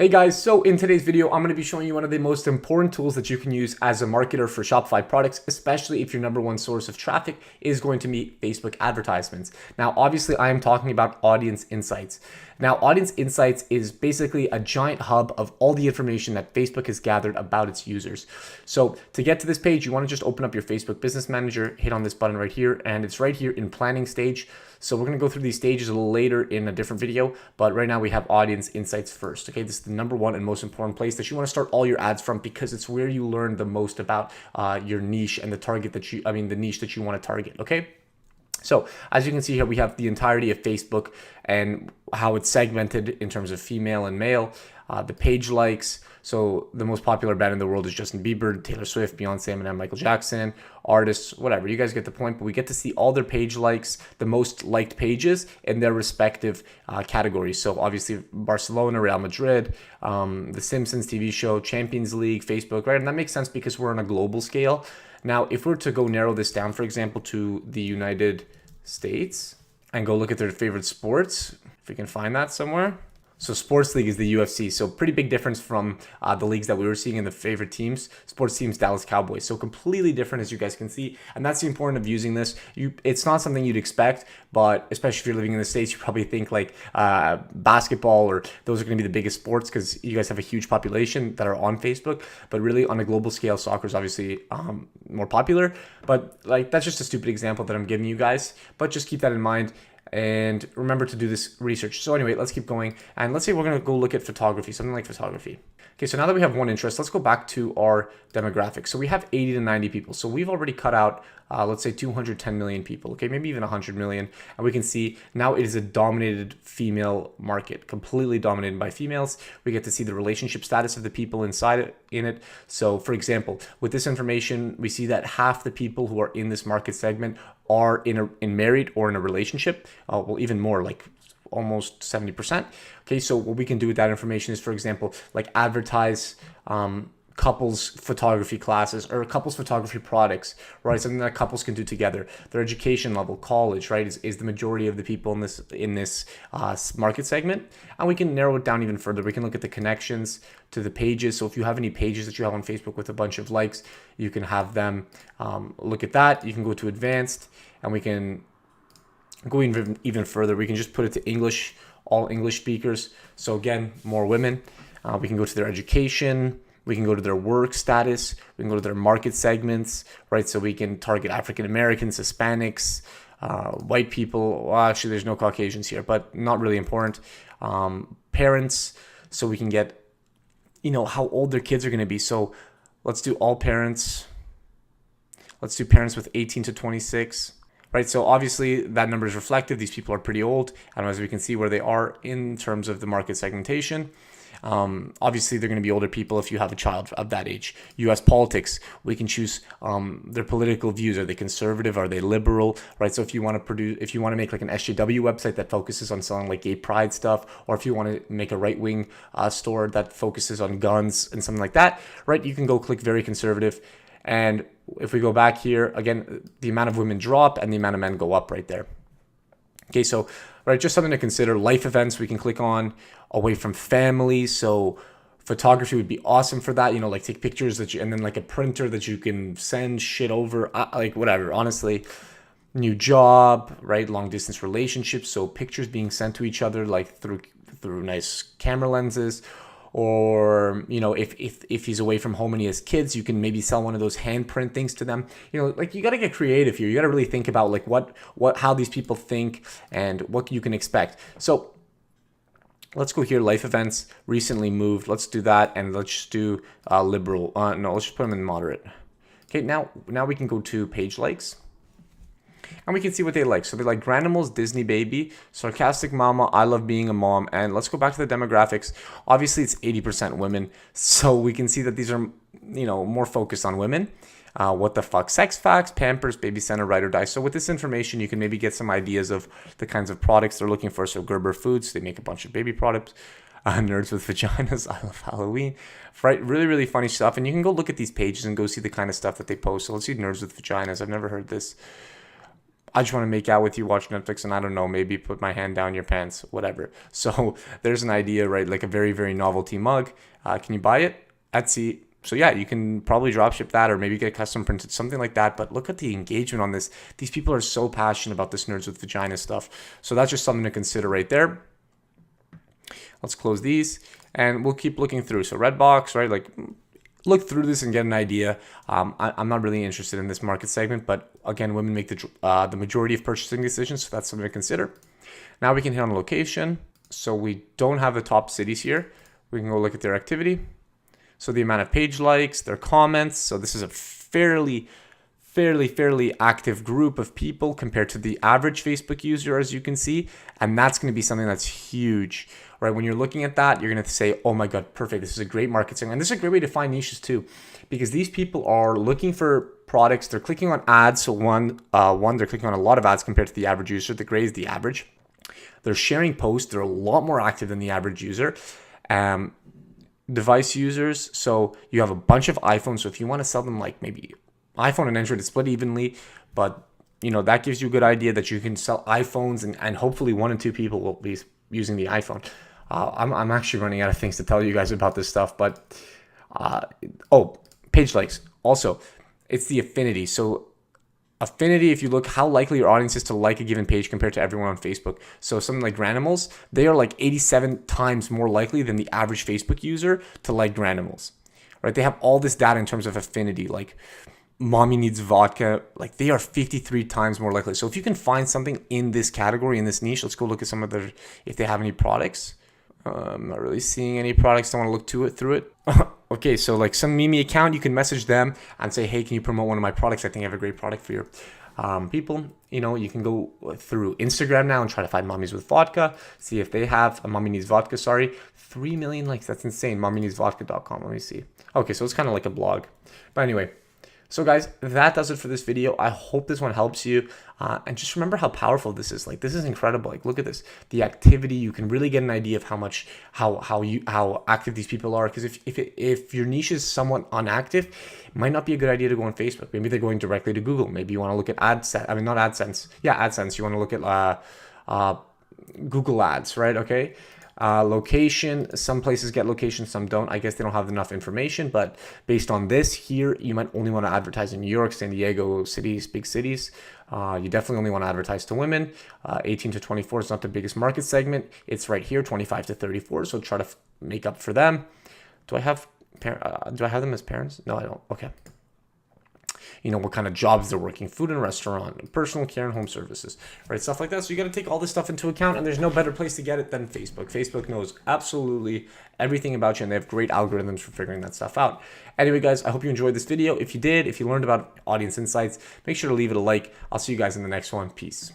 Hey guys, so in today's video, I'm going to be showing you one of the most important tools that you can use as a marketer for Shopify products, especially if your number one source of traffic is going to be Facebook advertisements. Now, obviously, I am talking about Audience Insights. Now, Audience Insights is basically a giant hub of all the information that Facebook has gathered about its users. So to get to this page, you want to just open up your Facebook Business Manager, hit on this button right here, and it's right here in planning stage. So we're going to go through these stages a little later in a different video, but right now we have Audience Insights first. Okay, this is the number one and most important place that you want to start all your ads from because it's where you learn the most about your niche and the the niche that you want to target. Okay. So as you can see here, we have the entirety of Facebook and how it's segmented in terms of female and male, the page likes. So the most popular band in the world is Justin Bieber, Taylor Swift, Beyonce, Eminem, Michael Jackson, artists, whatever. You guys get the point, but we get to see all their page likes, the most liked pages in their respective categories. So obviously Barcelona, Real Madrid, The Simpsons TV show, Champions League, Facebook, right? And that makes sense because we're on a global scale. Now, if we're to go narrow this down, for example, to the United States and go look at their favorite sports, if we can find that somewhere. So sports league is the UFC. So pretty big difference from the leagues that we were seeing in the favorite teams. Sports teams, Dallas Cowboys. So completely different, as you guys can see. And that's the importance of using this. It's not something you'd expect, but especially if you're living in the States, you probably think like basketball or those are going to be the biggest sports because you guys have a huge population that are on Facebook. But really on a global scale, soccer is obviously more popular. But like that's just a stupid example that I'm giving you guys. But just keep that in mind. And remember to do this research. So anyway, let's keep going. And let's say we're going to go look at photography, something like photography. Okay, so now that we have one interest, let's go back to our demographics. So we have 80 to 90 people. So we've already cut out, let's say 210 million people, okay, maybe even 100 million. And we can see now it is a dominated female market, completely dominated by females. We get to see the relationship status of the people inside it. So for example, with this information, we see that half the people who are in this market segment are in married or in a relationship. Well, even more, like almost 70%. Okay, so what we can do with that information is, for example, like advertise couples photography classes or couples photography products, right? Something that couples can do together. Their education level, college, right, is the majority of the people in this market segment. And we can narrow it down even further. We can look at the connections to the pages. So if you have any pages that you have on Facebook with a bunch of likes, you can have them look at that. You can go to advanced, and we can go even further. We can just put it to English, all English speakers. So again, more women. We can go to their education. We can go to their work status. We can go to their market segments, right? So we can target African Americans, Hispanics, white people. Well, actually, there's no Caucasians here, but not really important. Parents, so we can get, how old their kids are going to be. So let's do all parents. Let's do parents with 18 to 26. Right, so obviously that number is reflective. These people are pretty old, and as we can see where they are in terms of the market segmentation. Obviously, they're going to be older people if you have a child of that age. U.S. politics, we can choose their political views. Are they conservative? Are they liberal? Right. So if you want to make like an SJW website that focuses on selling like gay pride stuff, or if you want to make a right-wing store that focuses on guns and something like that, right, you can go click very conservative. And if we go back here, again, the amount of women drop and the amount of men go up right there. Okay, so, right, just something to consider. Life events we can click on, away from family. So photography would be awesome for that. Like take pictures and then like a printer that you can send shit over, like whatever, honestly. New job, right? Long distance relationships. So pictures being sent to each other, like through nice camera lenses. Or if he's away from home and he has kids, you can maybe sell one of those handprint things to them. Like you got to get creative here. You got to really think about like how these people think and what you can expect. So let's go here. Life events recently moved. Let's do that, and let's just do liberal. No, let's just put them in moderate. Okay, now we can go to page likes. And we can see what they like. So they like Granimals, Disney Baby, Sarcastic Mama, I Love Being a Mom. And let's go back to the demographics. Obviously, it's 80% women. So we can see that these are, more focused on women. What the fuck? Sex Facts, Pampers, Baby Center, Ride or Die. So with this information, you can maybe get some ideas of the kinds of products they're looking for. So Gerber Foods, they make a bunch of baby products. Nerds with Vaginas, I Love Halloween. Right? Really, really funny stuff. And you can go look at these pages and go see the kind of stuff that they post. So let's see Nerds with Vaginas. I've never heard this. I just want to make out with you, watch Netflix, and I don't know, maybe put my hand down your pants, whatever. So there's an idea, right? Like a very, very novelty mug. Can you buy it? Etsy. So yeah, you can probably drop ship that or maybe get custom printed, something like that. But look at the engagement on this. These people are so passionate about this Nerds with Vagina stuff. So that's just something to consider right there. Let's close these and we'll keep looking through. So Redbox, right? Like look through this and get an idea. I'm not really interested in this market segment, but again, women make the majority of purchasing decisions, so that's something to consider. Now we can hit on location. So we don't have the top cities here. We can go look at their activity. So the amount of page likes, their comments. So this is a fairly active group of people compared to the average Facebook user, as you can see. And that's going to be something that's huge, right? When you're looking at that, you're going to say, oh my God, perfect. This is a great market segment. And this is a great way to find niches too, because these people are looking for products. They're clicking on ads. So one, they're clicking on a lot of ads compared to the average user. The gray is the average. They're sharing posts. They're a lot more active than the average user. Device users. So you have a bunch of iPhones. So if you want to sell them like maybe iPhone and Android, it's split evenly, but you know, that gives you a good idea that you can sell iPhones and hopefully 1 in 2 people will be using the iPhone. I'm actually running out of things to tell you guys about this stuff, but page likes. Also, it's the affinity. So affinity, if you look how likely your audience is to like a given page compared to everyone on Facebook. So something like Granimals, they are like 87 times more likely than the average Facebook user to like Granimals, right? They have all this data in terms of affinity, like Mommy Needs Vodka, like they are 53 times more likely. So if you can find something in this category, in this niche, let's go look at some of their, if they have any products. I'm not really seeing any products. I want to look through it. Okay, so like some Mimi account, you can message them and say, hey, can you promote one of my products? I think I have a great product for your people. You know, you can go through Instagram now and try to find Mommies with Vodka. See if they have a Mommy Needs Vodka, 3 million likes. That's insane. mommyneedsvodka.com. Let me see. Okay, so it's kind of like a blog. But anyway, so guys, that does it for this video. I hope this one helps you. And just remember how powerful this is. Like, this is incredible. Like, look at this. The activity, you can really get an idea of how active these people are. Because if your niche is somewhat inactive, it might not be a good idea to go on Facebook. Maybe they're going directly to Google. Maybe you want to look at AdSense. I mean, not AdSense. Yeah, AdSense. You want to look at Google Ads, right? Okay. Location, some places get location, some don't. I guess they don't have enough information, but based on this here, you might only want to advertise in New York, San Diego, cities, big cities. You definitely only want to advertise to women. 18 to 24 is not the biggest market segment. It's right here, 25 to 34. So try to make up for them. Do I have them as parents? No, I don't. Okay. You know, what kind of jobs they're working, food and restaurant, personal care and home services, right? Stuff like that. So you got to take all this stuff into account, and there's no better place to get it than Facebook. Facebook knows absolutely everything about you, and they have great algorithms for figuring that stuff out. Anyway, guys, I hope you enjoyed this video. If you did, if you learned about audience insights, make sure to leave it a like. I'll see you guys in the next one. Peace.